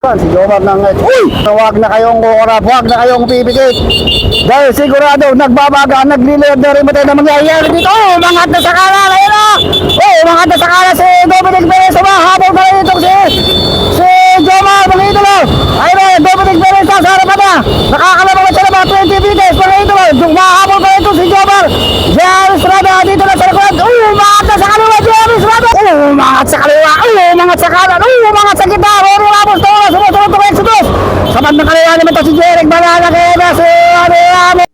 Si Jomar ng uy! Huwag na kayong kukurap, huwag na kayong pipikit. Dahil sigurado, nagbabaga, nagliliyod na rin matay na mangyayari dito. Oh, umangat na sa kanan, ayun o! Oh, umangat na sa kanan si Dominic Perez. Habol na rin itong si Jomar, mga idolo. Ayun o, Dominic Perez sa harapan na. Nakakalabang siya naman, 20 meters, mga idolo. Mahabol na ito si Jomar. Jerry Estrada, dito na sa likuran. Oh, umangat na sa kaliwa, Jerry Estrada. Oh, umangat sa kaliwa, oh, umangat sa kanan, oh, umangat sa gitna. Rory Ramos, sumunod ng Exodus. Sabat ng kaliwa naman ito si Jeric Banana kaya si Rory Ramos.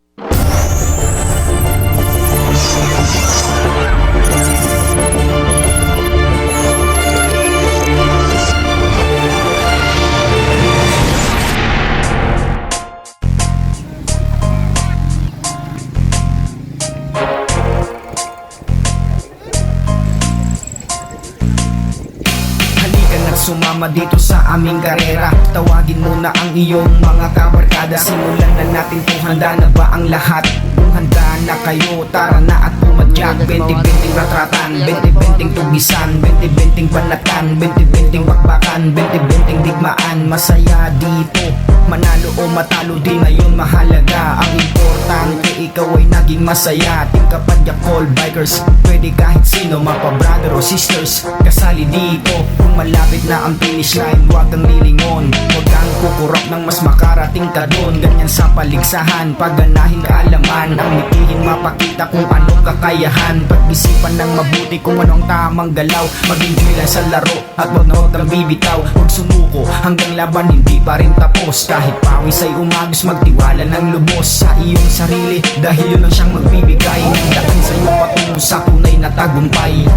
Sumama dito sa aming karera. Tawagin mo na ang iyong mga kabarkada. Simulan na natin kung handa na ba ang lahat. Kung handa na kayo, tara na at pumadyak. 20-20 ratratan, 20-20 tugisan, 20-20 banatan, 20-20 bakbakan, 20-20 digmaan. Masaya dito, manalo o matalo di na yun mahalaga. Ang importante ikaw ay naging masaya. Team Kapadyak Call Bikers, pwede kahit sino, mapa brother o sisters, kasali dito. Kung malapit na ang finish line, huwag kang lilingon. Huwag kang kukurap ng mas makarating ka doon. Ganyan sa paligsahan, pagganahin kaalaman. Ang mitihin mapakita kung anong kakayahan. Pag-isipan ng mabuti kung anong tamang galaw. Mag-enjoy lang sa laro at huwag kang bibitaw. Huwag sumuko hanggang laban hindi pa rin tapos. Kahit pawis ay umagos, magtiwala ng lubos sa iyong sarili. Dahil yun ang siyang magbibigay ng daan sa iyong patungo sa tunay na tagumpay.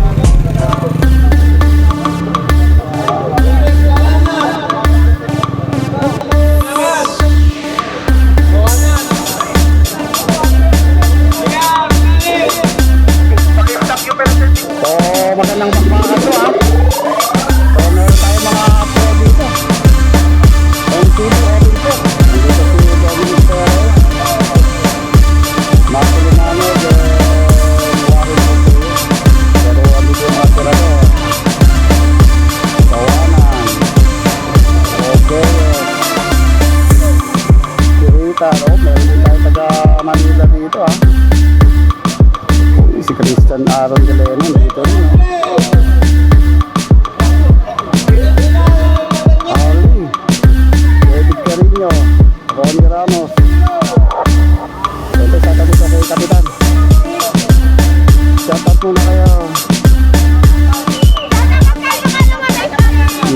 Magandang bakbakan to ha. So meron tayo mga pro dito. MTV Orin po. Dito si Dominic Perez, Marco Limano, Warren Monteo. Pero andito yung mga tirado. Kawanan, okay, si Rita, no? Meron din tayo taga Manila dito ha. Si Christian Aaron Galeno dito rin no? Ali, David Carino, Ronnie Ramos. Ito sa tabi sa kay Kapitan. Shout out muna kayo.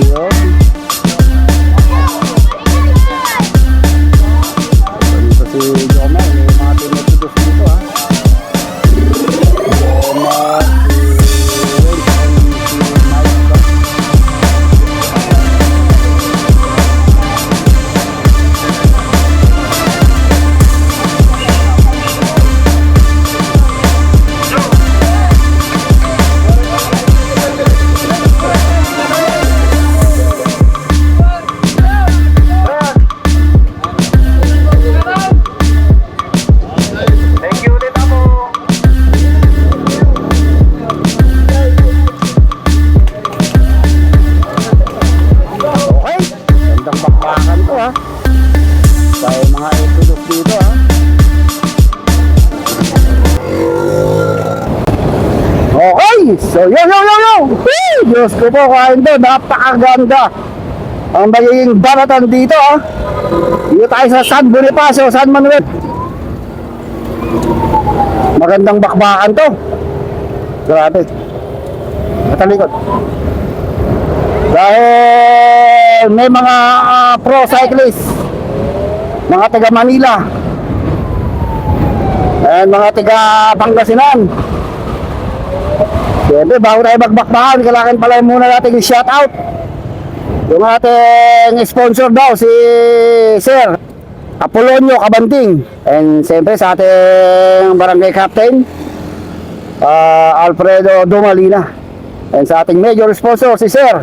Yun. Dito si Jomar, may mga teammates dito ha. So yo! Woo! Diyos ko po, kain doon, napakaganda ang magiging baratan dito ha. Dito tayo sa San Bonifacio, San Manuel. Magandang bakbakan to. Grabe. Matalikod. Dahil may mga pro cyclist, mga taga Manila and mga taga Pangasinan. Siyempre, bago tayo magbakbakan, kailangan pala muna natin i-shout out yung ating sponsor daw, si Sir Apolonio Cabanting. And siyempre sa ating barangay captain, Alfredo Dumalina. And sa ating major sponsor, si Sir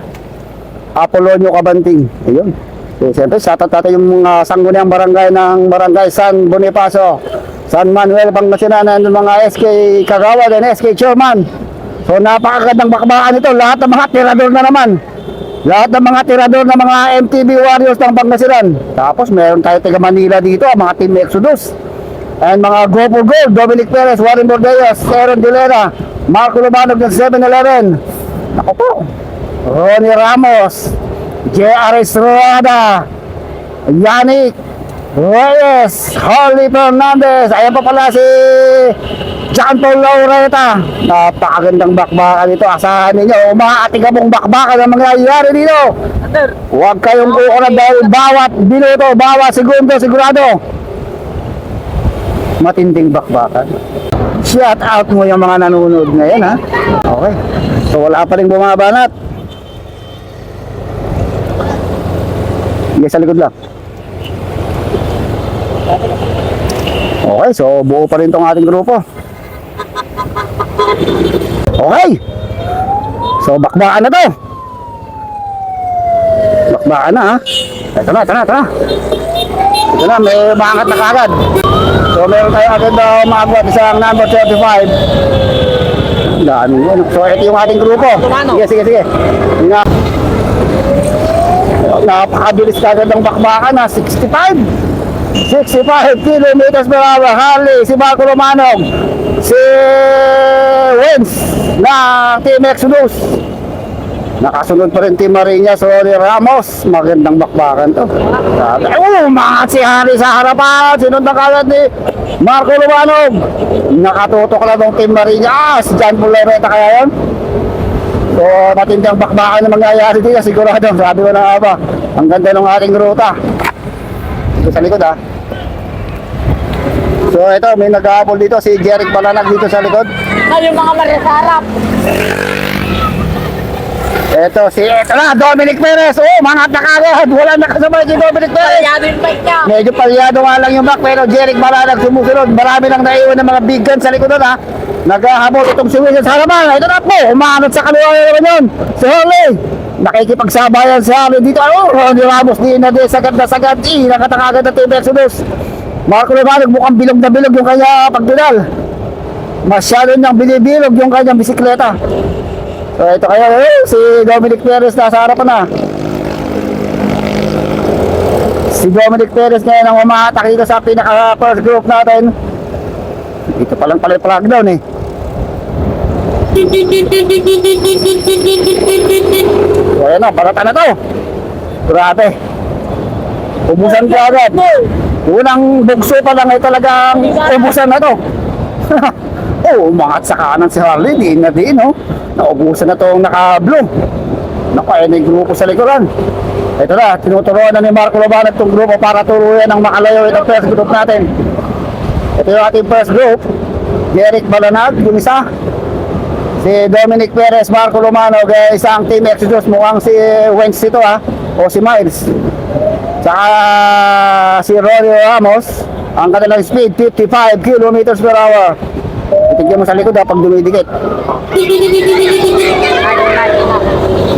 Apolonio Cabanting. Ayun. So, siyempre, shout out natin yung mga sangguniang barangay ng barangay San Bonifacio, San Manuel, Pangasinan, and mga SK Kagawad and SK Chairman. So napakagandang bakbakan ito. Lahat ng mga tirador na naman. Lahat ng mga tirador ng mga MTB Warriors ng Pangasinan. Tapos meron tayo taga Manila dito, mga Team Exodus. And mga Go for Gold, Dominic Perez, Warren Bordeos, Aaron Dilera, Marco Lumanog ng 7-Eleven. Ako po, Ronnie Ramos, J.R. Estrada, Yannick Reyes, Holly Fernandez. Ayan pa pala si John Paul Laureta. Napakagandang bakbakan ito. Asahan ninyo, umaatigabong bakbakan ang mangyayari dito. Huwag kayong kukunan dahil bawat minuto, bawat segundo, sigurado matinding bakbakan. Shout out mo yung mga nanonood ngayon, ha? Okay. So wala pa rin bumabanat. Yes, sa likod lang. Okay, so buo pa rin tong ating grupo. Okay. So bakbakan na to. Bakbakan na, ha. Ito na. Ito na, may maangat na kagad. So meron tayo agad na umabot isang number 35. Dami yun. So ito yung ating grupo. Sige. Napakabilis kagad ng bakbakan, ha. 65 kilometers per hour. Harley, si Marco Romanog, si Wens ng Team Exodus. Nakasunod pa rin Team Marinas, Ronnie Ramos. Magandang bakbakan to. Umangat si Harry sa harapan. Sinunod na kagad ni Marco Romanog. Nakatutok na ng Team Marinas. John Paul Laureta kaya yun. So matindang bakbakan na mangyayari dito, sigurado. Sabi ko na nga ba, ang ganda ng ating ruta. Ito sa likod, ha. So ito, may nag-aapol dito si Jeric Balanag dito sa likod. Yung mga marisarap. Ito na, Dominic Perez. Oh, mga nakagad. Wala nakasabay si Dominic Perez. Palyado yung bike niya. Medyo palyado nga lang yung back, pero Jeric Balanag sumusunod. Marami nang naiwan ng mga big guns sa likod doon, ha. Naghahabol itong si Williams sa harapan. Ito na po, umanot sa kaliwa naman yun. Si Harley, nakikipagsabayan si Harley dito. Ronnie Ramos, di na di sagad na sagad. Nakatakagad na Team Exodus. Marco Lumanog, mukhang bilog na bilog yung kanya pagdinal. Masyado niyang bilibilog yung kanyang bisikleta. So ito kaya, si Dominic Perez nasa harapan na. Si Dominic Perez ngayon ang umahatak dito sa pinaka first group natin. Ito palang pala yung flag down, eh. So ayan na, parata na to. Grabe. Ubusan ka agad. Unang bugso pa lang ay talagang ubusan na to. Oh, umangat sa kanan si Harley. Diin na diin, oh. Naubusan na tong naka-blue. Naku, ayun yung grupo sa likuran. Ito na, tinuturuan na ni Marco Lumanog itong grupo para turuan ng makalayo itong first group natin. Ito yung ating first group. Jeric Balanag, yung isa. Si Dominic Perez, Marco Lumanog, isang Team Exodus. Mukhang si Wentz ito, ha. O si Miles. Saka si Ronnie Ramos. Ang kanilang speed, 55 kilometers per hour. Itigyan mo sa likod, ha, pag dumidikit.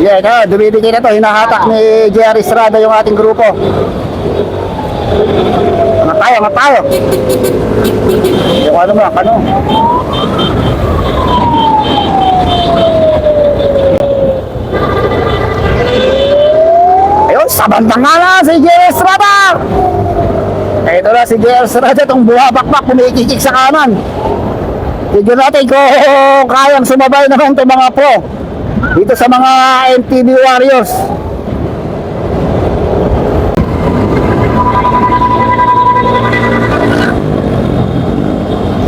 Yeah, ito, dumidikit na to. Hinahatak ni J.R. Estrada yung ating grupo. Angat tayo. Yung ano mo, ano? Ayun, sa bandang nga na si J.R. Estrada. Ito na si J.R. Estrada, itong buhabakbak, kumikikik sa kanan. Tignan natin kung kayang sumabay naman itong mga pro dito sa mga MTB Warriors.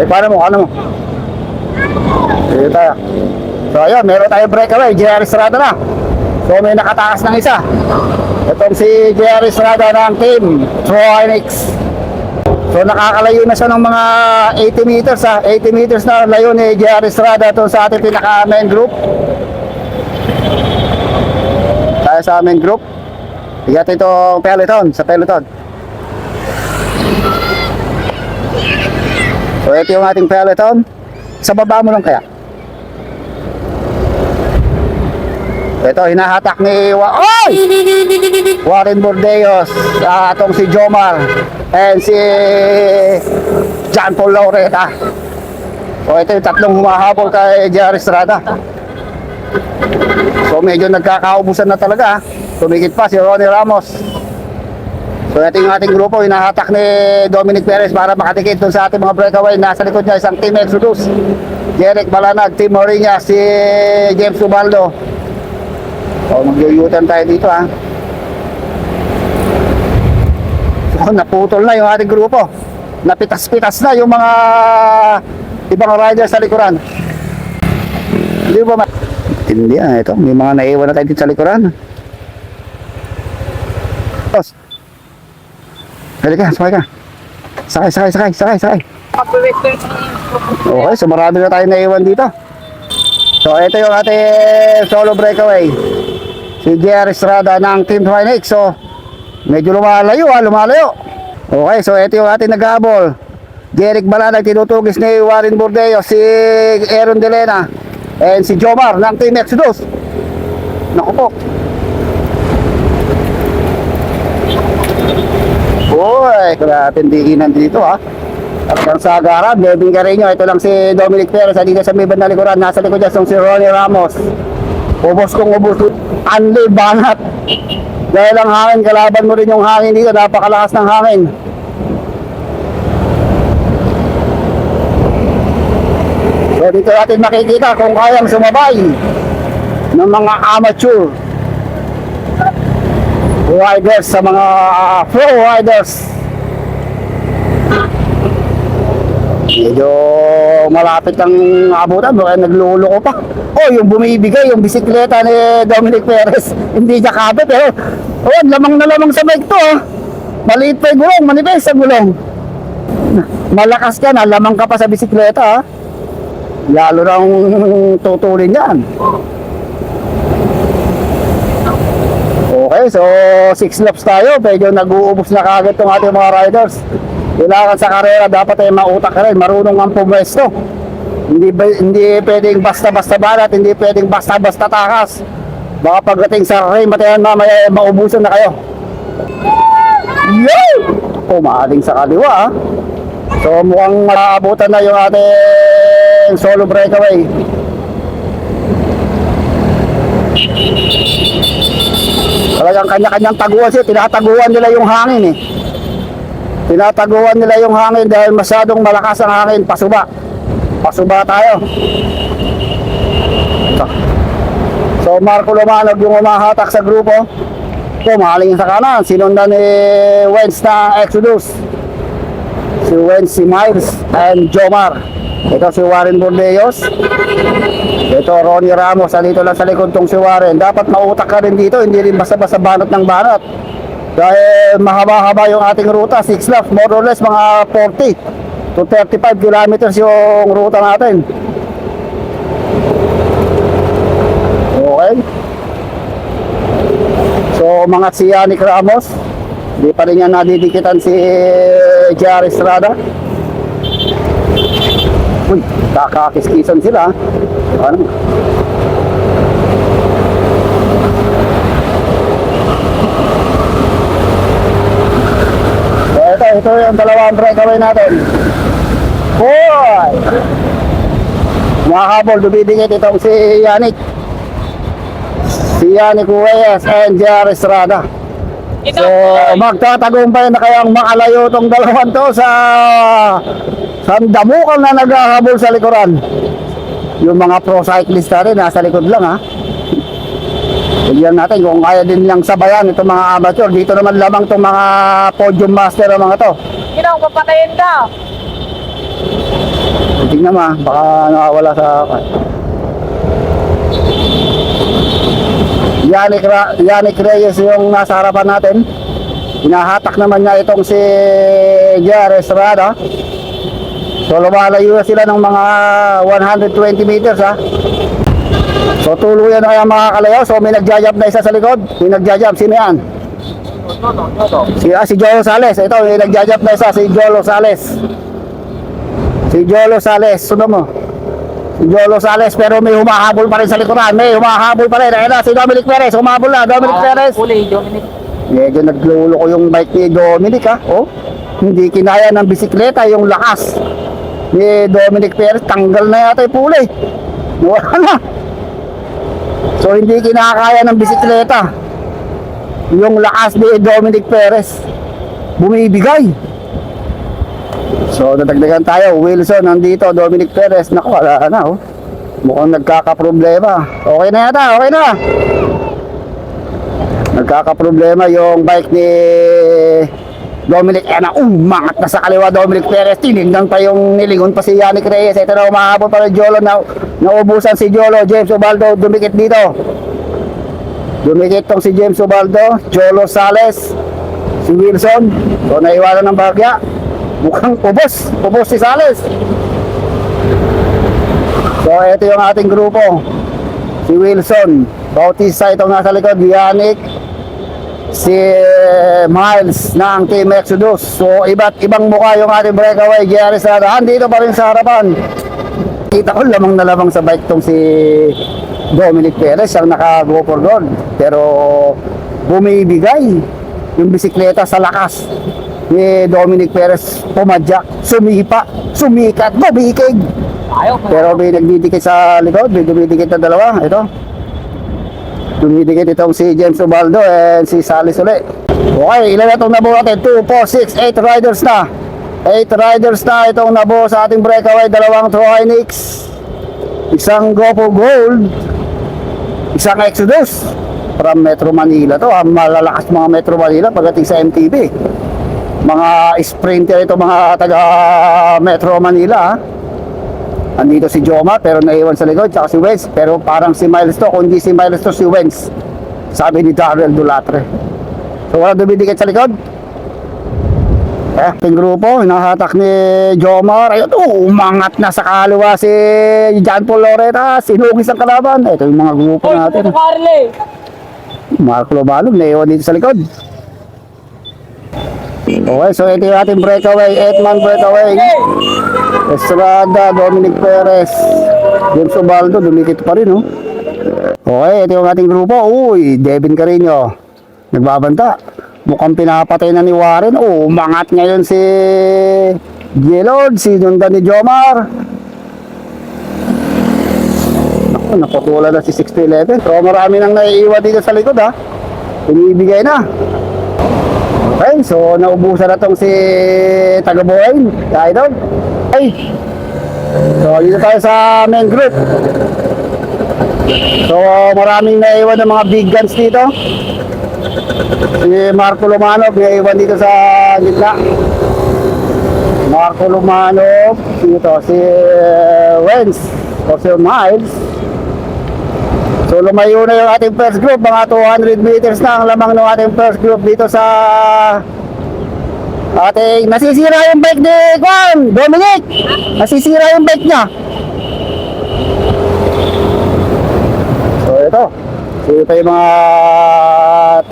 Paano mo? Dito tayo. So ayun, meron tayong breakaway. J.R. Estrada na. So may nakatakas ng isa. Itong si J.R. Estrada ng team Troinix. So nakakalayo na siya ng mga 80 meters, ha. 80 meters na layo ni J.R. Estrada ito sa ating pinaka main group. Tayo sa main group. Igat itong peloton, sa peloton. So ito yung ating peloton. Sa baba mo lang kaya. Ito, hinahatak ni Warren Bordeos, atong si Jomar, and si John Paul Laureta. So ito yung tatlong humahabol kay J.R. Estrada. So medyo nagkakaubusan na talaga. Tumikit pa si Ronnie Ramos. So ito yung ating grupo, hinahatak ni Dominic Perez para makatikit dun sa ating mga breakaway. Nasa likod niya isang Team Exodus, Jeric Balanag, Team Moriña, si James Ubaldo. So mag-u-turn tayo dito ha. So naputol na yung ating grupo. Napitas-pitas na yung mga ibang riders sa likuran. Hindi ba hindi ito, may mga naiwan na tayo dito sa likuran. Boss, halika, sakay ka. Sakay. Okay, so marami na tayo naiwan dito. So ito yung ating solo breakaway, si Jerry Estrada ng Team Phoenix. So medyo lumalayo. Okay, so ito yung ating nag-aabol, Jeric Balanag, tinutugis ni Warren Bordeo, si Aaron Delena, and si Jomar ng Team Exodus. Naku po. Uy, kaya tindiginan dito ha. At ang sagaran, Bebing Carreño. Ito lang si Dominic Perez. Dito sa may bandang likuran, nasa likod niya si Ronnie Ramos. Ubos. Anli banat. Dahil ang hangin, kalaban mo rin yung hangin dito. Napakalakas ng hangin. So dito natin makikita kung kayang sumabay ng mga amateur riders sa mga pro riders. Medyo malapit ang abutan, baka nagluloko pa. Oh, yung bumibigay, yung bisikleta ni Dominic Perez, hindi niya kabe, pero oh, lamang na lamang sa bike to. Maliit pa yung gulong, manipis ang gulong. Malakas ka na, lamang ka pa sa bisikleta. Lalo nang tutulin yan. Okay, so 6 laps tayo. Medyo nag-uubos na kagad itong ating mga riders. Kailangan sa karera, dapat ay mautak ka rin, marunong ang pumwesto. Hindi pwedeng basta-basta balat, hindi pwedeng basta-basta takas. Baka pagdating sa rim, matayan mamaya, maubusan na kayo. Yo! Pumaling sa kaliwa. So mukhang maabutan na yung ating solo breakaway. Talagang kanya-kanyang taguan siya. Tinataguan nila yung hangin eh. Tinataguan nila yung hangin dahil masyadong malakas ang hangin. Pasuba tayo. So Marco Lumanog yung umahatak sa grupo. Pumaling sa kanan. Sinundan ni Wentz na Exodus. Si Wentz, si Miles, and Jomar. Ito si Warren Bordeos. Ito Ronnie Ramos. Dito lang sa likod tong si Warren. Dapat mautak ka rin dito. Hindi rin basta-basta banat ng banat. Dahil mahaba-haba yung ating ruta. 6 laps, more or less mga 40 to 35 kilometers yung ruta natin. Okay. So mga si Yannick Ramos, hindi pa rin yan nadidikitan si Jerry Estrada. Uy, kakakiskisan sila. Ano? Ito yung dalawang breakaway natin. Boy! Makahabol, dumidikit itong si Yannick. Si Yannick Reyes and Jerry Estrada. So, magtatagumpay na kayang makalayo itong dalawang to sa sandamukal na naghahabol sa likuran. Yung mga pro cyclist natin, nasa likod lang ha. Tignan natin kung kaya din lang sabayan itong mga amateur. Dito naman lamang itong mga podium master ang mga to. Ginaw, papatayin ka. Tignan mo, baka nakawala sa... Yannick Reyes yung nasa harapan natin. Hinahatak naman niya itong si Jerry Estrada. So lumalayo na sila ng mga 120 meters ha. So tuluyan na kaya makakalayo. So may nagjajab na isa sa likod. May nagjajab, sino yan? Si Jolo Sales. Ito, may nagjajab na isa, si Jolo Sales. Si Jolo Sales, sunod mo. Si Jolo Sales, pero may humahabol pa rin sa likuran. May humahabol pa rin. Ayun na, si Dominic Perez, humahabol na. Dominic Perez. Uli, Dominic. Medyo naglulo ko yung bike ni Dominic ha. Oh, hindi kinaya ng bisikleta yung lakas ni Dominic Perez. Tanggal na yata yung puli. Wala na. So hindi kinakaya ng bisikleta yung lakas ni Dominic Perez. Bumibigay. So dadagdagan tayo. Wilson nandito, Dominic Perez. Naku, wala na oh. Mukhang nagkakaproblema. Okay na yata, okay na. Nagkakaproblema yung bike ni Dominic. Umangat na sa kaliwa Dominic Perez. Tinignan pa yung nilingon pa si Yannick Reyes. Ito na umahabol pa ng Jolo na naubusan si Jolo. James Ubaldo dumikit dito. Dumikit tong si James Ubaldo. Jolo Sales. Si Wilson. So naiwanan ng bagya. Mukhang ubos. Ubos si Sales. So ito yung ating grupo. Si Wilson Bautista itong nasa likod. Yannick. Si Miles ng Team Exodus. So iba't ibang mukha yung ating breakaway. Jerry Estrada andito pa rin sa harapan. Kita ko lamang na lamang sa bike tong si Dominic Perez. Siyang naka-go for gold. Pero bumibigay yung bisikleta sa lakas ni Dominic Perez. Pumadyak, sumipa, sumikat, bumikig. Pero may nagdidikit sa likod. May dumidikit na dalawa. Ito dumidikit itong si James Ubaldo and si Sales ulit. Okay, ilan na itong nabuo natin? 2, 4, 6, 8 riders na. 8 riders na itong nabuo sa ating breakaway. Dalawang Trohynix, isang GoPro Gold, isang Exodus from Metro Manila. To malalakas mga Metro Manila pagdating sa MTB. Mga sprinter ito, mga taga Metro Manila. Andito si Joma pero naiwan sa likod, tsaka si Wentz. Pero parang si Miles to, kung hindi si Miles to, si Wentz, sabi ni Darrell Dulatre. So wala dumidikit sa likod. Ating grupo, hinahatak ni Jomar. Ayun, umangat na sa kaliwa si John Paul Loretta. Sinugis ang kalaban. Ito yung mga grupo natin. Marco Lobalog naiwan dito sa likod. Okay, so ito yung ating breakaway, 8-man breakaway. Estrada, Dominic Perez, James Ubaldo, dumikit pa rin, oh. Okay, ito yung ating grupo. Uy, Devin Carino, nagbabanta. Mukhang pinapatay na ni Warren. Umangat ngayon si Gaylord, sinundan ni Jomar. Naku, naputulan na si 6-11. So marami nang naiiwan dito sa likod, ha. Pinibigay na. Okay, so naubusan na tong si Tagabuhain, Idol. Okay, so dito tayo sa main group. So maraming naiwan ng mga big guns dito. Si Marco Lumanov naiwan dito sa gitna. Marco Lumanov dito, si Wentz o si Miles. So lumayo na yung ating first group, mga 200 meters na ang lamang ng ating first group dito sa ating nasisira yung bike ni Juan Dominic. Nasisira yung bike niya. So ito yung mga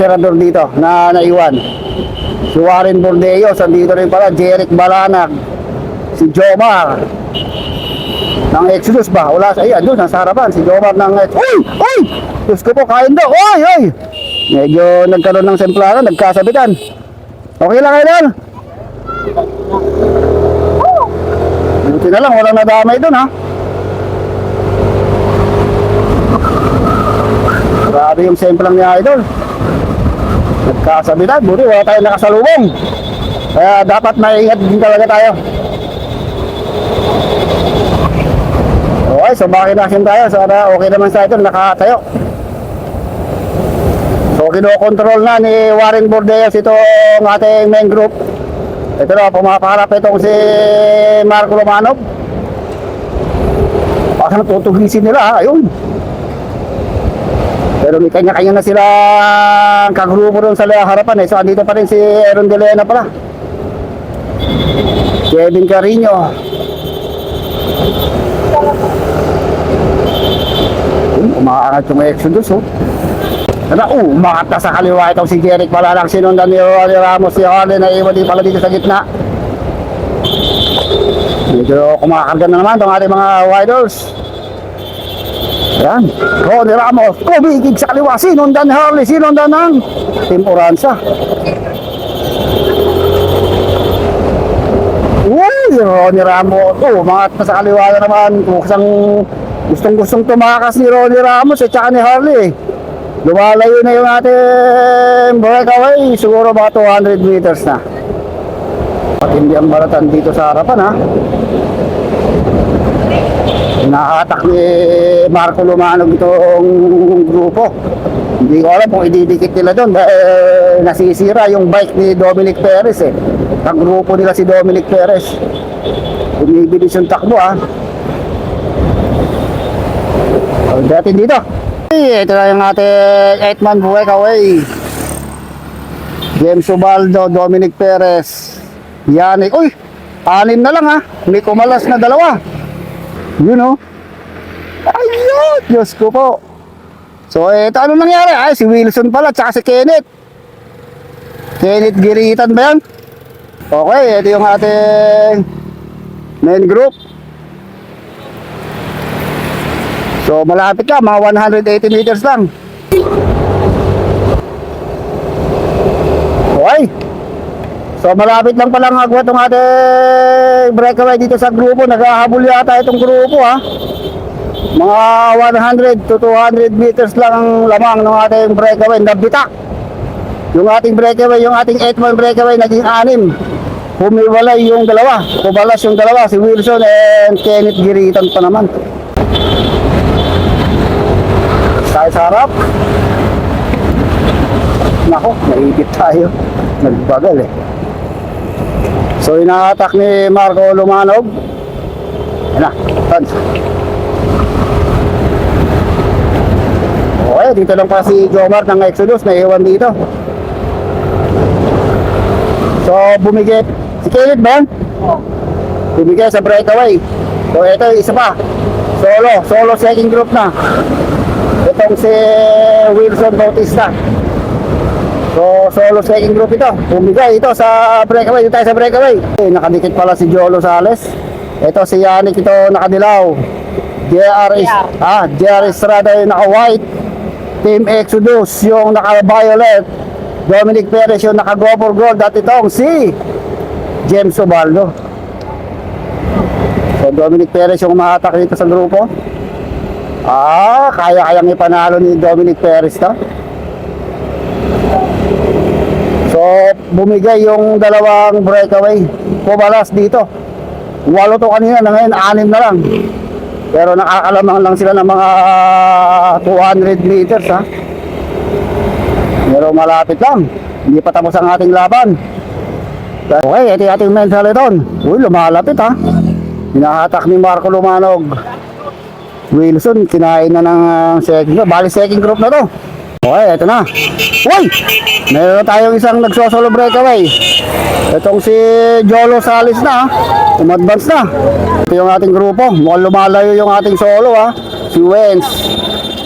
tirador dito na naiwan. Si Warren Bordeos, andito rin pala. Jeric Balanag, si Jomar ng Exodus ba? Wala sa iya, doon nasa harapan si Jomar ng Uy! Uy! Diyos ko po, kain daw. Uy! Uy! Medyo nagkaroon ng semplana, nagkasabitan. Okay lang kayo doon? Buti na lang, walang nadamay doon, ha? Grabe yung semplang niya, Idol. Nagkasabitan, buti wala tayong nakasalubong. Kaya dapat maingat din talaga tayo. Okay, so bakinasin tayo. Sana okay naman sa ito, nakatayo. So kinokontrol na ni Warren Bordeos itong ating main group. Ito na, pumapaharap itong si Marco Romanov. Parang tutugisin nila, ayun. Pero may kanya-kanya na sila kagrupo doon sa harapan, eh. So andito pa rin si Aaron De Lena pala. Kevin Carino. Umaangat yung Exodus, oh. Umangat na sa kaliwa itong si Jeric Balanag. Sinundan ni Ronnie Ramos, si Harley na iwan din pala dito sa gitna. Medyo kumakarga na naman itong ating mga riders. Ayan, Ronnie Ramos, kumigig sa kaliwa. Sinundan ni Harley, sinundan ng Team Oranza. Uy, Ronnie Ramos, umangat na sa kaliwa na naman. Kusang Gustong-gustong tumakas ni Ronnie Ramos at saka ni Harley. Lumalayo na yung ating breakaway. Siguro mga 200 meters na. Patindi ang balatan dito sa harapan ha. Nakatak ni Marco Lumanog itong grupo. Hindi ko alam kung ididikit nila doon. Nasisira yung bike ni Dominic Perez eh. Ang grupo nila si Dominic Perez. Bumibilis yung takbo ha. Datin dito. Ito na yung ating 8-man breakaway. James Ubaldo, Dominic Perez, Yannick. Uy, 6 na lang ha. May kumalas na 2. You know. Ayun, Diyos ko po. So, ito ano nangyari? Ay, si Wilson pala, tsaka si Kenneth. Kenneth Giritan ba yan? Okay, ito yung ating main group. So, malapit ka, mga 180 meters lang. Okay. So, malapit lang palang agwat itong ating breakaway dito sa grupo. Naghahabol yata itong grupo ha. Mga 100 to 200 meters lang ang lamang ng ating breakaway. Nabitak. Yung ating breakaway, yung ating 8-man breakaway, naging 6. Humiwalay yung 2. Kubalas yung 2. Si Wilson and Kenneth Giritan pa naman. Tayo sa harap. Nako, naipit tayo. Nagbagal eh. So, ina-attack ni Marco Lumanog. Yan na, tons. Okay, dito lang pa si Jomar ng Exodus na iwan dito. So, bumigay. Si Kenneth ba yan? Bumigay sa breakaway. So, ito isa pa. Solo second group na. Itong si Wilson Bautista. So, solo second group ito. Bumigay ito sa breakaway. Dito tayo sa breakaway. Nakadikit pala si Jolo Sales. Ito si Yannick ito nakadilaw. JR Estrada yung naka-white. Team Exodus yung naka-violet. Dominic Perez yung naka-go for gold. At itong si James Ubaldo. So, Dominic Perez yung umahatak dito sa grupo. Kaya-kayang ipanalo ni Dominic Perez to. So, bumigay yung 2 breakaway. Pumalas dito. 8 to kanina, na ngayon 6 na lang. Pero nakakalamang lang sila ng mga 200 meters ha. Pero malapit lang. Hindi pa tapos ang ating laban. Okay, ito yung ating men's haliton. Uy, lumalapit ha. Hinahatak ni Marco Lumanog. Wilson, kinain na ng second group. Bali second group na to. Okay, ito na. Uy! Meron tayong isang nagsosolo breakaway. Itong si Jolo Salis na. Umadvance na. Ito yung ating grupo. Mukhang lumalayo yung ating solo ha. Si Wentz,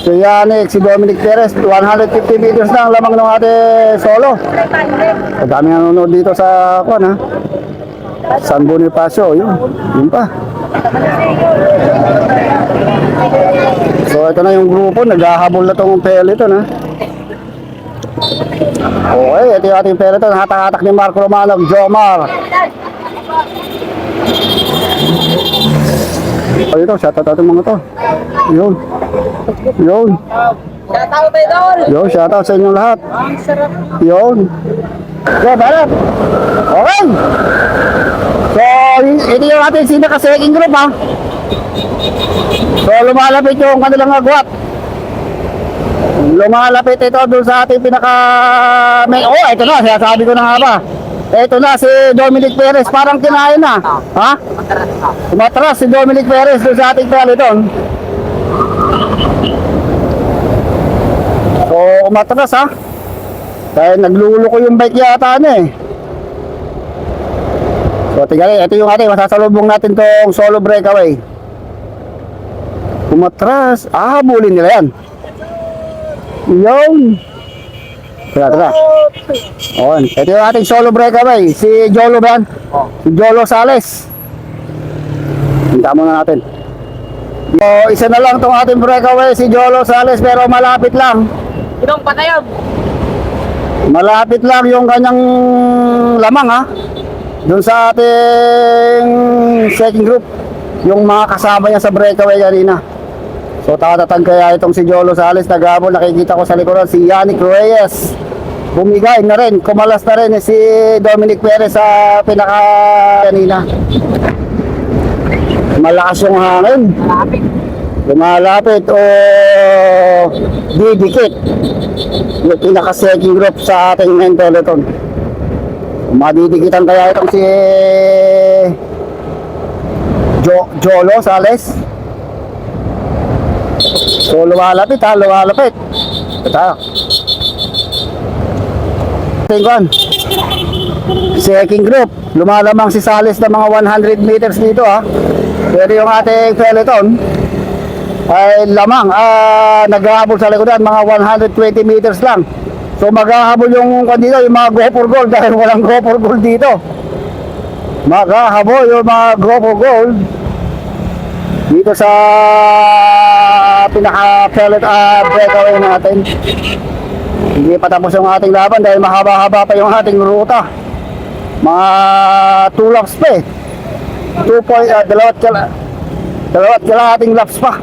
si Yannick, si Dominic Perez. 150 meters na ang lamang ng ating solo. Ang daming nanonood dito sa San Bonifacio. Yun pa. So ito na yung grupo, naghahabol na itong peloton ha. Okay, ito yung ating peloton, hatak-hatak ni Marco Romanog, Jomar. Ito, shoutout natin mga to. Yun. Shoutout sa inyong lahat. Yun. Okay, balap. Okay. So, ito yung ating sinaka-second group ha. So, lumalapit yung kanilang agwat. Lumalapit ito doon sa ating ito na, sinasabi ko na nga ba. Ito na si Dominic Perez, parang kinain na. Ha? Umatras si Dominic Perez doon sa ating peloton. So, umatras ha. Dahil nagluluko yung bike yata na eh. So, tingnan, ito yung ating masasalubong natin tong solo breakaway. Umatras. Habulin nila yan. Yun. Tara. Ito yung ating solo breakaway. Si Jolo ba yan? Si Jolo Sales. Hinta muna natin. So, isa na lang tong ating breakaway, si Jolo Sales, pero malapit lang. Sinong patayog? Malapit lang yung kanyang lamang ha. Doon sa ating second group. Yung mga kasama niya sa breakaway kanina. So tatatag kaya itong si Jolo Sales, naghabol, nakikita ko sa likuran si Yannick Reyes. Bumigay na rin, kumalas na rin si Dominic Perez sa pinaka kanina. Malakas yung hangin. Lumalapit o didikit yung pinaka-second group sa ating main peloton. Madidikitan kaya itong si Jolo Sales. So lumalapit ha, lumalapit. Ito. Tingnan. Second group, lumalamang si Sales ng mga 100 meters dito ha. Pero yung ating peloton ay lamang, naghahabol sa likodan mga 120 meters lang. So maghahabol yung kanina, yung mga go for gold dahil walang go for gold dito. Maghahabol yung mga go for gold dito sa pinaka-pellet breakaway natin. Hindi pa tapos yung ating laban dahil mahaba-haba pa yung ating ruta. Mga 2 laps pa eh. 2.2 kalahating laps pa.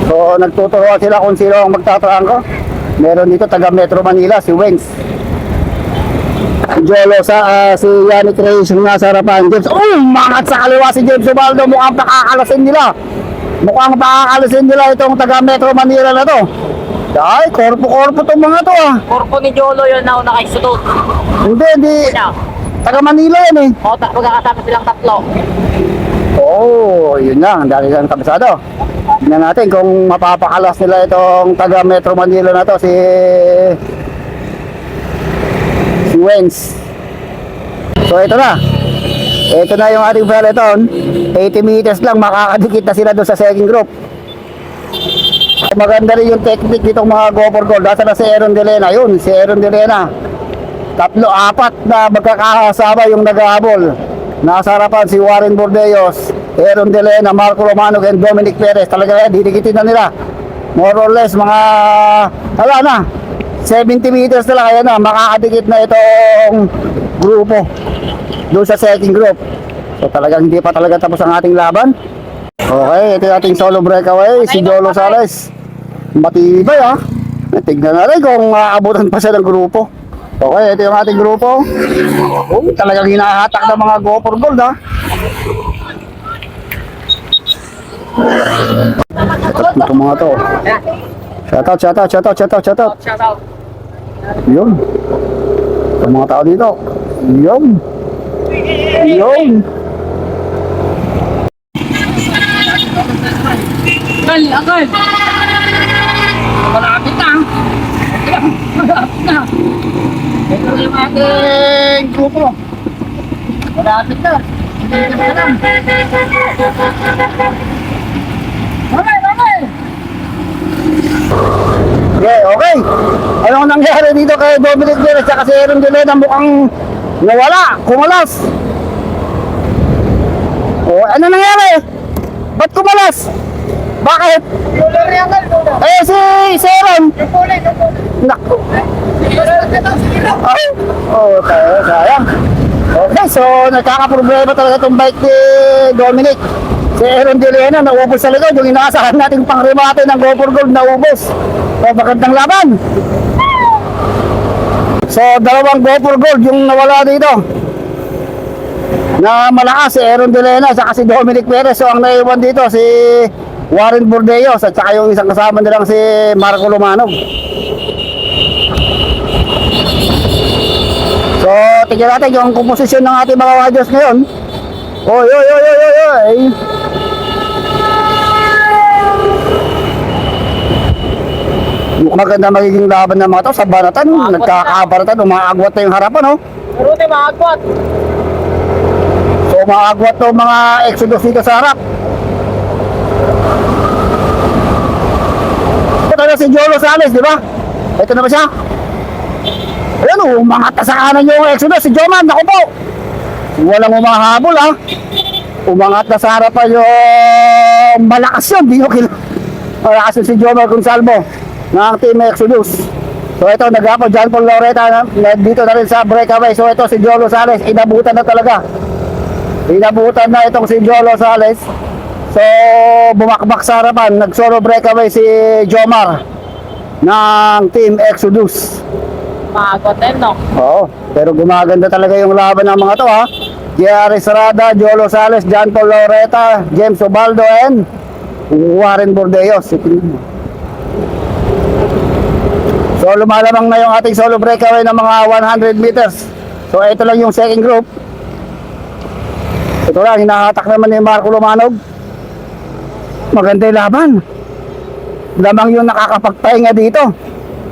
So nagtuturuan sila kung sino ang magtatrangko. Meron dito taga Metro Manila, si Wings. Jolo si Yannick Reyes yung nasa harapan. James, mangat sa kaliwa si James Ubaldo. Mukhang pakakalasin nila. Mukhang pakakalasin nila itong taga Metro Manila na to. Ay, korpo-korpo itong mga to ah. Korpo ni Jolo yun na una kay Sudot. Hindi. Taga Manila yan eh. O, magkakasama silang tatlo. Oo, yun na. Ang dali lang kabisado. Tingnan natin kung mapapakalas nila itong taga Metro Manila na to, si Wens. So ito na. Ito na yung ating peloton. 80 meters lang, makakadikit na sila doon sa second group. Maganda rin yung technique ditong mga go for gold. Nasa na si Aaron De Lena. Yun, si Aaron De Lena. 3, 4 na magkakasama yung naghahabol. Nasa harapan si Warren Bordeos, Aaron De Lena, Marco Romano, and Dominic Perez. Talaga yan, didikitin na nila. More or less, mga, wala na, 70 meters na lang. Kaya na, makakadikit na itong grupo doon sa second group. So talagang hindi pa talaga tapos ang ating laban. Okay, ito yung ating solo breakaway, si Jolo Sales. Matibay ha. Tignan natin kung aabutan pa siya ng grupo. Okay, ito yung ating grupo. Talagang hinahatak ng mga go for gold ha. Ito mga to. Shout out. Yun. Ito mga tao dito. Yun. Agad! Malapit na! Ito yung ating grupo. Malapit na. Okay. Anong nangyari dito kay Dominic Perez at si Aaron De Lena? Mukhang nawala, kumalas. Ano nangyari? Ba't kumalas? Bakit? Si Aaron. Naku. Sayang. Okay, so nagkakaproblema talaga itong bike ni Dominic. Si Aaron De Lena naubos sa likod. Yung inaasahan nating pang-remate ng go for gold naubos. So magandang laban. So 2 go for gold yung nawala dito. Na malakas si Aaron De Lena at si Dominic Perez. So ang naiwan dito si Warren Bordeos at saka yung isang kasama nilang si Marco Lumanog. So tignan natin yung komposisyon ng ating mga waders ngayon. Oy. Maganda magiging laban ng mga to sa banatan. Nagkakabaratan, umaagwat na yung harapan Pero ito maagwat. So umaagwat to mga Exodus dito sa harap. Ito na si Jolo Sales, di ba? Ito na ba siya? Ayan, umangat na sa kanan yung Exodus, si Joman, naku po. Walang umahabol umangat na sa harapan yung malakas yun, di ko malakas yun si Joman Gonsalvo ng Team Exodus. So ito, naghapo John Paul Loretta dito na rin sa breakaway. So ito si Jolo Sales, inabutan na talaga. Inabutan na itong si Jolo Sales. So, bumakbak sa harapan. Nag-solo breakaway si Jomar ng Team Exodus. Maagot din, no? Oo, pero gumaganda talaga yung laban ng mga to ha. Jerry Estrada, Jolo Sales, John Paul Laureta, James Obaldo, and Warren Bordeos. So lumalamang na yung ating solo breakaway ng mga 100 meters. So ito lang yung second group. Ito lang, hinahatak naman ni Marco Lumanog. Maganda yung laban. Lamang yung nakakapagpahinga dito.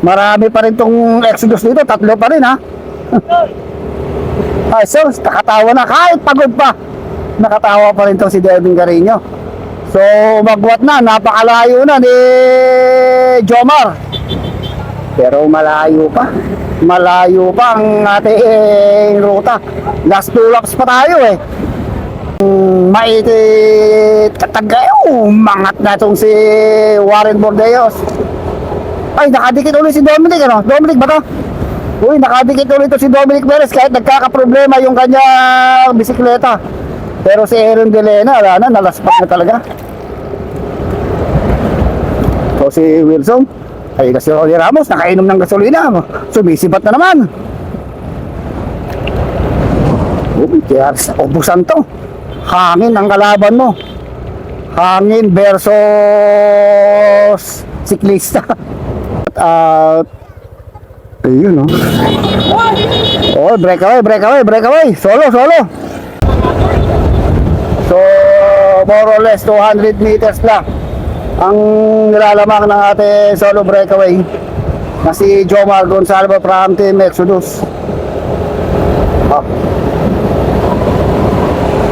Marami pa rin tong Exodus dito, 3 pa rin ha. Ay, so, nakatawa na kahit pagod pa. Nakatawa pa rin to si Devin Carino. So, magwat na, napakalayo na ni Jomar. Pero malayo pa. Malayo pa ang ating ruta. Last 2 laps pa tayo eh. Tatagayo, mangat na itong si Warren Bordeos. Ay, nakadikit ulit si Dominic, ano? Dominic ba to? Uy, nakadikit ulit ito si Dominic Perez kahit nagkakaproblema yung kanyang bisikleta. Pero si Aaron De Lena, wala na, nalaspak na talaga. So si Wilson, ay kasi Oli Ramos, nakainom ng gasolina. Sumisipat na naman. Uy, kaya ubusan to. Hangin ang kalaban mo. Hangin versus siklista. Ayun, no? Oh, breakaway. Solo. So, more or less 200 meters lang ang nilalamang ng ating solo breakaway na si Jomar Gonzalo from Team Exodus.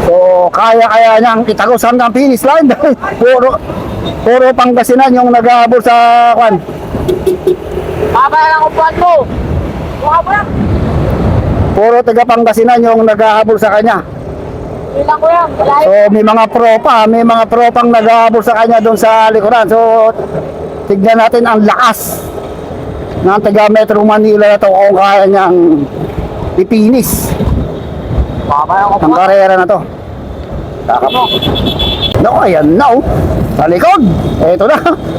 So, kaya niyang itagos hanggang finish line dahil puro Pangasinan yung nag-aabol sa kwan. Baba lang upuan mo! Puro taga Pangasinan yung nag-aabol sa kanya. Ilang ko yan, malayo. So may mga pro pang nag-aabol sa kanya doon sa likuran. So tignan natin ang lakas ng taga Metro Manila na to kung kaya niyang ipinis Baba lang ang karera na to. No, ayan na oh. Sa likod, eto na.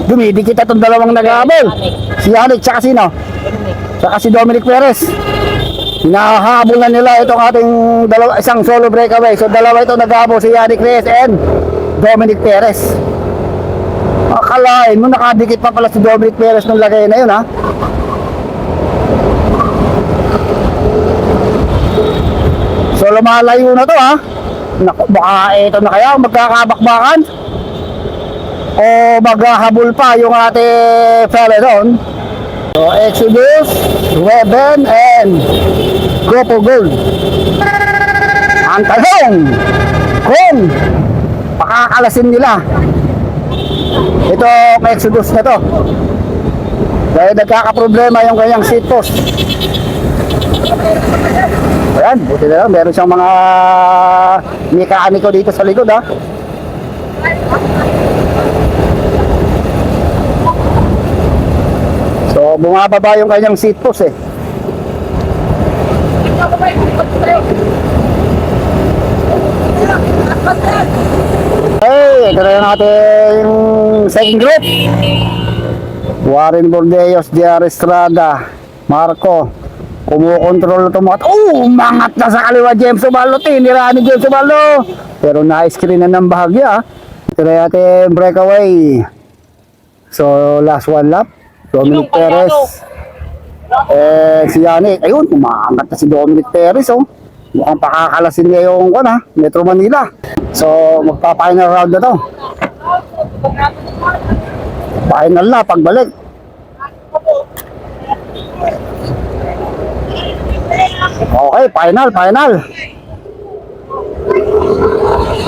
Dumidikit itong dalawang nag-aabol. Si Yannick tsaka sino? Tsaka si Dominic Perez. Hinahabol na nila itong ating isang solo breakaway. So dalawa ito nag-aabol, si Yannick Reyes and Dominic Perez. Akalain mo nakadikit pa pala si Dominic Perez nung lagay na yun ha. So lumalayo na to ha. Naku, baka ito na kaya magkakabakbakan o maghahabol pa yung ating fella doon. So Exodus, Weben, and Gopo Gold. Ang tanong kung pakakalasin nila itong Exodus na to dahil nagkakaproblema yung kanyang seat post. Ayan, buti na lang meron siyang mga mekaniko dito sa likod ha. So bumababa yung kanyang seat post eh. Hey, ito na yung ating second group. Warren Bordeos, Jerry Estrada, Marco. Kumukontrol ito mga. Oh, mangat na sa kaliwa James Obaldo. Tinira ni James Obaldo. Pero na-screen na ng bahagya. Ito na yung ating breakaway. So last one lap. Dominic Perez. Si Yannick. Ayun, umangat na si Dominic Perez oh. Mukhang pakakalasin niya yung Metro Manila. So magpa-final round na to. Final na pagbalik. Okay, final.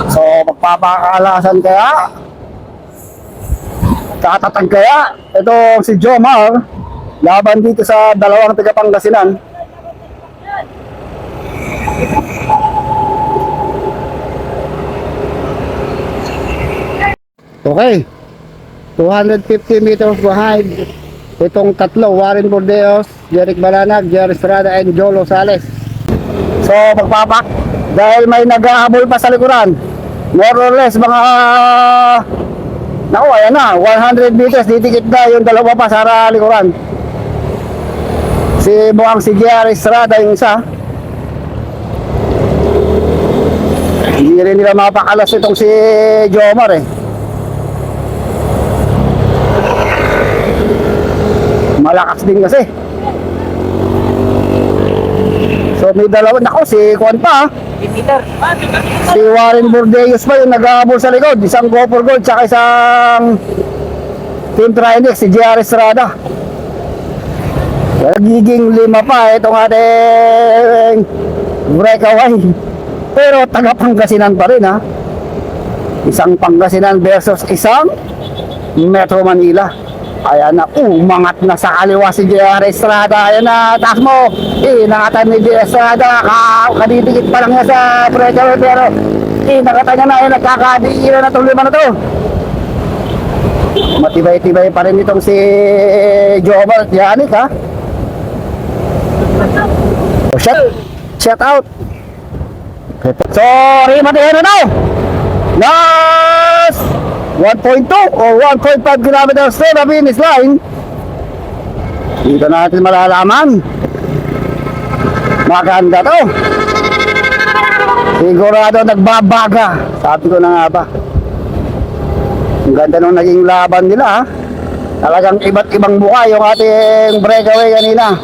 So magpapakalasan kaya. Tatatag kaya ito si Jomar laban dito sa dalawang taga Pangasinan. Okay, 250 meters behind itong tatlo, Warren Bordeos, Jeric Balanag, Jerry Estrada, and Jolo Sales. So magpapak dahil may nag-ahabol pa sa likuran. more or less mga naku, ayan na, 100 meters, didikit na yung dalawa pa sa likuran. Mukhang si JR Estrada yung isa. Hindi rin nila mapakalas itong si Jomar eh. Malakas din kasi. So may dalawa, naku, si Juan pa, Peter. si Warren Bordeaux pa yung nag-aabol sa likod. Isang go for gold, tsaka isang Team Trinex, si JR Estrada. Nagiging 5 pa itong ating breakaway. Pero taga Pangasinan pa rin ha. Isang Pangasinan versus isang Metro Manila. Ayan na, umangat na sa kaliwa si JR Estrada. Ayan na, taas mo. Nakatan ni JR Estrada. Kadidikit pa lang niya sa breakaway. Pero nakatan niya na, nagkakadiira na itong 5 na to. Matibay-tibay pa rin itong si Jomar Yannick ha. Oh, shout out. Sorry, matihero na. Last 1.2 or 1.5 kilometers to the finish line. Dito natin malalaman. Maganda to. Sigurado nagbabaga. Sabi ko na nga ba. Ang ganda nung naging laban nila ha. Talagang iba't ibang mukha yung ating breakaway kanina.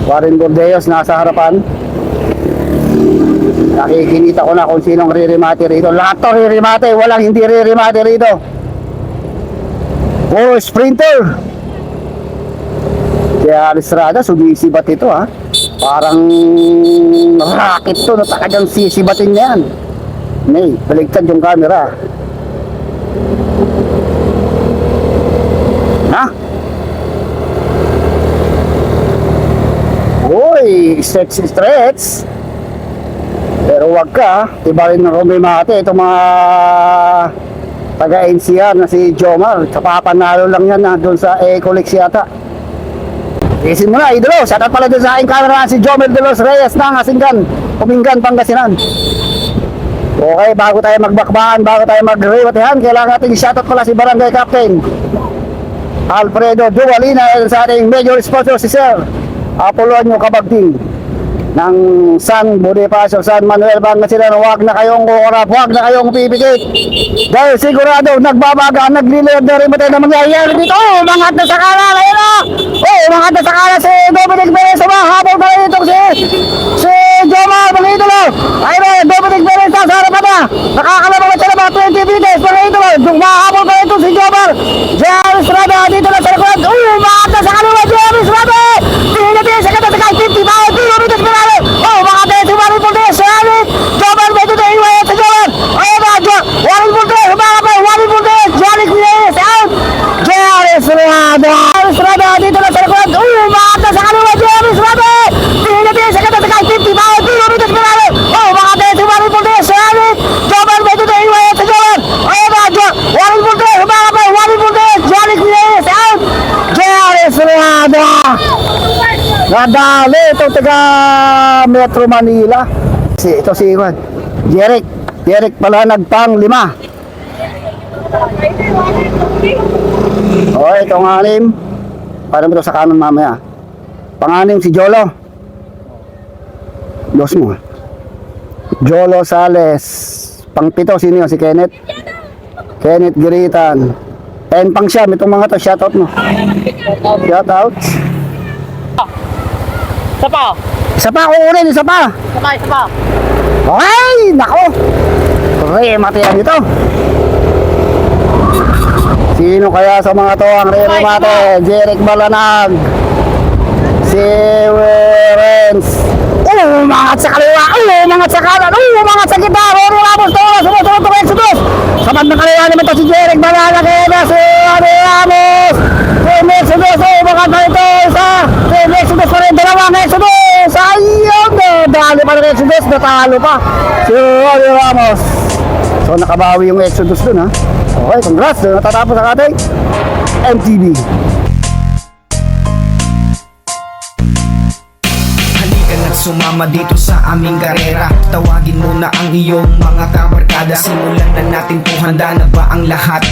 Warren Bordeaux nasa harapan. Nakikinita ko na kung sinong ririmate rito. Lahat to ririmate, walang hindi ririmate rito. Puro sprinter. Kaya Estrada, sumisibat ito ha. Parang rocket to, natakagang sisibatin niya yan. May, baligtad yung camera. Ha? Uy, stretch. Pero wag ka, iba rin ng rumimate itong mga taga-NCR na si Jomar. Kapapanalo lang yan na doon sa Ecolex yata. Isin mo na, idolo. Shoutout pala doon sa aking camera si Jomar de los Reyes ng Asinggan, Pumingan, Pangasinan. Okay, bago tayo magbakbahan, bago tayo mag-rewatihan, kailangan natin i-shoutout pala si Barangay Captain Alfredo Duvalina sa ating major sponsor si Sir Apolonio Cabagting ng San Bonifacio, San Manuel, Pangasinan. Huwag na kayong kukurap, huwag na kayong pipikit dahil sigurado nagbabaga, nagliliyod na rin mo tayo na mangyayari dito. Umangat na sa kanan, ayun na. Umangat na sa kanan si Dominic Perez. Habang na rin itong si Jomar, mga idolo. Ayun na, Dominic Perez sa harapan na. Nakakalabang na siya na mga 20 meters, mga idolo. Mahabol na ito si Jomar. JR Estrada dito na sa likod. Umangat na sa kaliwa, JR Estrada. Pinatin sa kata sa kahit 50 kilometers per hour. Umangat na si Warren Bordeaux. Jomar, medyo na iwayan sa Jomar. Ayun na, Warren Bordeaux. Umangat na, Warren Bordeaux. Yannick Reyes out. JR Estrada dito na sa likod. Umangat na sa kaliwa, JR Estrada. Pinatin sa kata sa kahit 50 kilometers per hour. Umangat na si Warren Bordeaux. Jomar, medyo na iwayan sa Jomar. Ayun na, Warren Bordeaux. Umangat na, Warren Bordeaux. Yannick Reyes out. JR Estrada. Nadali itong taga Metro Manila. Ito si Juan. Jeric pala nagpang 5. O, itong 6. Paano mo ito sa kanan mamaya? Pang-6 si Jolo. Dos mo. Jolo Sales. Pang-7 sino yun? Si Kenneth Giritan. And pang-siyam itong mga to. Shoutout mo. Shoutouts. Isa pa, kukunin, isa pa. Okay, nako. Remate yan ito. Sino kaya sa mga to ang remate? Jeric Balanag. Si Werens. Umangat sa kaliwa. Umangat sa kanan. Umangat sa gitna. Rory Ramos. Sumunod ng Exodus. Sa bandang kaliwa naman ito si Jeric Balanag. Si Rory Ramos. Si Exodus. Umangat na ito. Isa. Si Exodus pa rin. Dalawang Exodus. Ayun. Dali pa rin Exodus. Natalo pa. Si Rory Ramos. So nakabawi yung Exodus dun ha. Okay, congrats. Doon natatapos ang ating MTV. sumama dito sa aming karera. Tawagin mo na ang iyong mga kabarkada, simulan na natin to, handa na ba ang lahat?